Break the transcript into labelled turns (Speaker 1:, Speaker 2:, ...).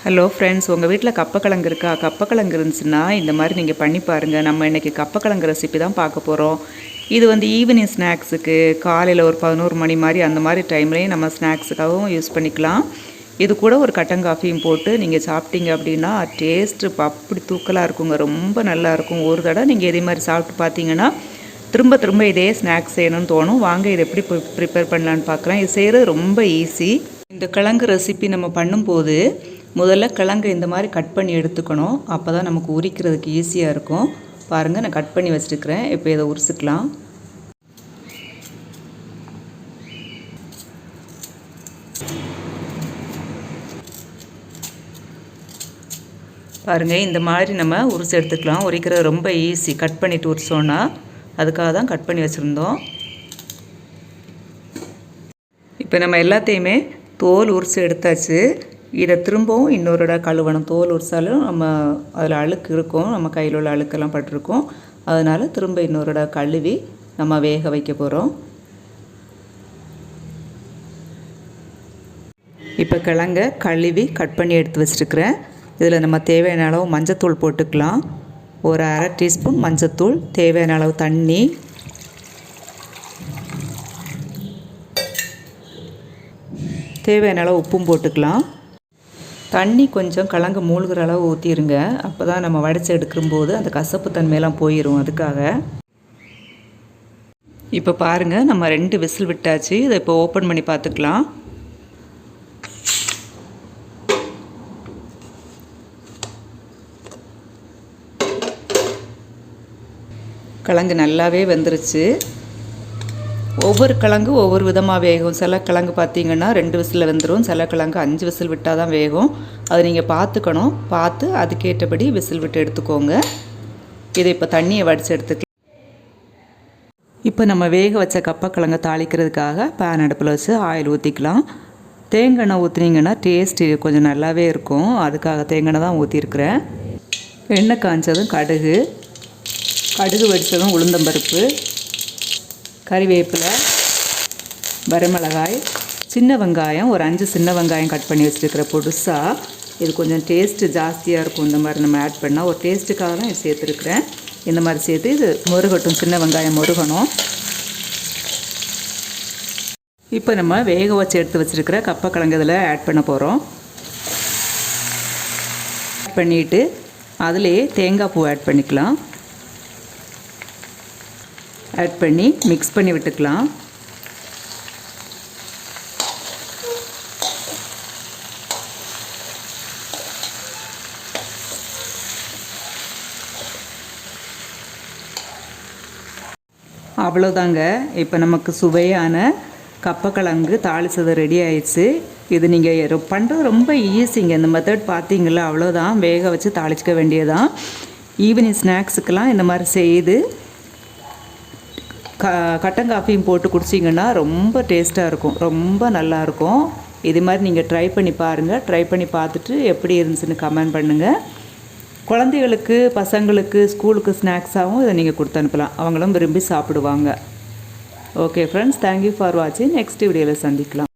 Speaker 1: Hello friends, உங்கள் வீட்டில் கப்பக்கிழங்கு இருக்கா? கப்பக்கிழங்கு இருந்துச்சுன்னா இந்த மாதிரி நீங்கள் பண்ணி பாருங்கள். நம்ம இன்றைக்கி கப்பக்கிழங்கு ரெசிபி தான் பார்க்க போகிறோம். இது ஈவினிங் ஸ்நாக்ஸுக்கு காலையில் ஒரு 11 மணி மாதிரி அந்த மாதிரி டைம்லேயும் நம்ம ஸ்நாக்ஸுக்காகவும் யூஸ் பண்ணிக்கலாம். இது கூட ஒரு கட்டன் காஃபியும் போட்டு நீங்கள் சாப்பிட்டீங்க அப்படின்னா டேஸ்ட்டு அப்படி தூக்கலாக இருக்குங்க. ரொம்ப நல்லாயிருக்கும். ஒரு தடவை நீங்கள் இதே மாதிரி சாப்பிட்டு பார்த்தீங்கன்னா திரும்ப திரும்ப இதே ஸ்நாக்ஸ் செய்யணும்னு தோணும். வாங்க இதை எப்படி ப்ரிப்பேர் பண்ணலான்னு பார்க்கலாம். இது செய்கிறது ரொம்ப ஈஸி. இந்த கிழங்கு ரெசிபி நம்ம பண்ணும்போது முதல்ல கிழங்கு இந்த மாதிரி கட் பண்ணி எடுத்துக்கணும். அப்போ தான் நமக்கு உரிக்கிறதுக்கு ஈஸியாக இருக்கும். பாருங்கள், நான் கட் பண்ணி வச்சுருக்கிறேன். இப்போ இதை உரிச்சிக்கலாம். பாருங்கள், இந்த மாதிரி நம்ம உரிச்சு எடுத்துக்கலாம். உரிக்கிறது ரொம்ப ஈஸி. கட் பண்ணிவிட்டு உரிச்சோன்னா அதுக்காக தான் கட் பண்ணி வச்சுருந்தோம். இப்போ நம்ம எல்லாத்தையுமே தோல் உரிச்சு எடுத்தாச்சு. இதை திரும்பவும் இன்னொரு இடம் கழுவணும். தோல் உரிச்சாலும் நம்ம அதில் அழுக்கு இருக்கும், நம்ம கையில் உள்ள அழுக்கெல்லாம் பட்டிருக்கும். அதனால் திரும்ப இன்னொரு இடம் கழுவி நம்ம வேக வைக்க போகிறோம். இப்போ கிழங்க கழுவி கட் பண்ணி எடுத்து வச்சுருக்கிறேன். இதில் நம்ம தேவையான அளவு மஞ்சத்தூள் போட்டுக்கலாம். ஒரு அரை டீஸ்பூன் மஞ்சத்தூள், தேவையான அளவு தண்ணி, தேவையான அளவு உப்பும் போட்டுக்கலாம். தண்ணி கொஞ்சம் கிழங்கு மூழ்கிற அளவு ஊற்றிடுங்க. அப்போ தான் நம்ம வடித்து எடுக்கும்போது அந்த கசப்பு தன்மையெல்லாம் போயிடும். அதுக்காக இப்போ பாருங்கள், நம்ம 2 விசில் விட்டாச்சு. இதை இப்போ ஓப்பன் பண்ணி பார்த்துக்கலாம். கிழங்கு நல்லாவே வெந்துருச்சு. ஒவ்வொரு கிழங்கு ஒவ்வொரு விதமாக வேகும். சில கிழங்கு பார்த்திங்கன்னா 2 விசிலில் வெந்துடும். சில கிழங்கு 5 விசில் விட்டால் தான் வேகும். அதை நீங்கள் பார்த்துக்கணும். பார்த்து அதுக்கேற்றபடி விசில் விட்டு எடுத்துக்கோங்க. இதை இப்போ தண்ணியை வடித்து எடுத்துக்கலாம். இப்போ நம்ம வேக வச்ச கப்பக்கிழங்கை தாளிக்கிறதுக்காக பேன் அடுப்பில் வச்சு ஆயில் ஊற்றிக்கலாம். தேங்காய் எண்ணெய் ஊற்றினீங்கன்னா டேஸ்ட்டு கொஞ்சம் நல்லாவே இருக்கும். அதுக்காக தேங்காய் எண்ணெய் தான் ஊற்றிருக்கிறேன். எண்ணெய் காய்ச்சதும் கடுகு வெடித்ததும் உளுந்தம்பருப்பு, கறிவேப்பிலை, வரமிளகாய், சின்ன வெங்காயம், ஒரு 5 சின்ன வெங்காயம் கட் பண்ணி வச்சுருக்கிற பொடுசாக. இது கொஞ்சம் டேஸ்ட்டு ஜாஸ்தியாக இருக்கும். இந்த மாதிரி நம்ம ஆட் பண்ணால் ஒரு டேஸ்ட்டுக்காக தான் இது சேர்த்துருக்குறேன். இந்த மாதிரி சேர்த்து இது முருகட்டும். சின்ன வெங்காயம் முருகணும். இப்போ நம்ம வேக வச்சு எடுத்து வச்சுருக்கிற கப்பக்கிழங்கு இதில் ஆட் பண்ண போகிறோம். ஆட் பண்ணிவிட்டு அதிலேயே தேங்காய் பூ ஆட் பண்ணிக்கலாம். ஆட் பண்ணி மிக்ஸ் பண்ணி விட்டுக்கலாம். அவ்வளோதாங்க. இப்போ நமக்கு சுவையான கப்பக்கிழங்கு தாளிச்சது ரெடி ஆயிடுச்சு. இது நீங்கள் பண்ணுறது ரொம்ப ஈஸிங்க. இந்த மெத்தட் பார்த்தீங்களா? அவ்வளோதான். வேக வச்சு தாளிச்சிக்க வேண்டியதான். ஈவினிங் ஸ்நாக்ஸுக்கெல்லாம் இந்த மாதிரி செய்து கட்டன் காஃபியும் போட்டு குடிச்சிங்கன்னா ரொம்ப டேஸ்ட்டாக இருக்கும். ரொம்ப நல்லாயிருக்கும். இது மாதிரி நீங்கள் ட்ரை பண்ணி பாருங்கள். ட்ரை பண்ணி பார்த்துட்டு எப்படி இருந்துச்சுன்னு கமெண்ட் பண்ணுங்கள். குழந்தைகளுக்கு, பசங்களுக்கு ஸ்கூலுக்கு ஸ்நாக்ஸாகவும் இதை நீங்கள் கொடுத்து அனுப்பலாம். அவங்களும் விரும்பி சாப்பிடுவாங்க. ஓகே ஃப்ரெண்ட்ஸ், தேங்க்யூ ஃபார் வாட்சிங். நெக்ஸ்ட் வீடியோவில் சந்திக்கலாம்.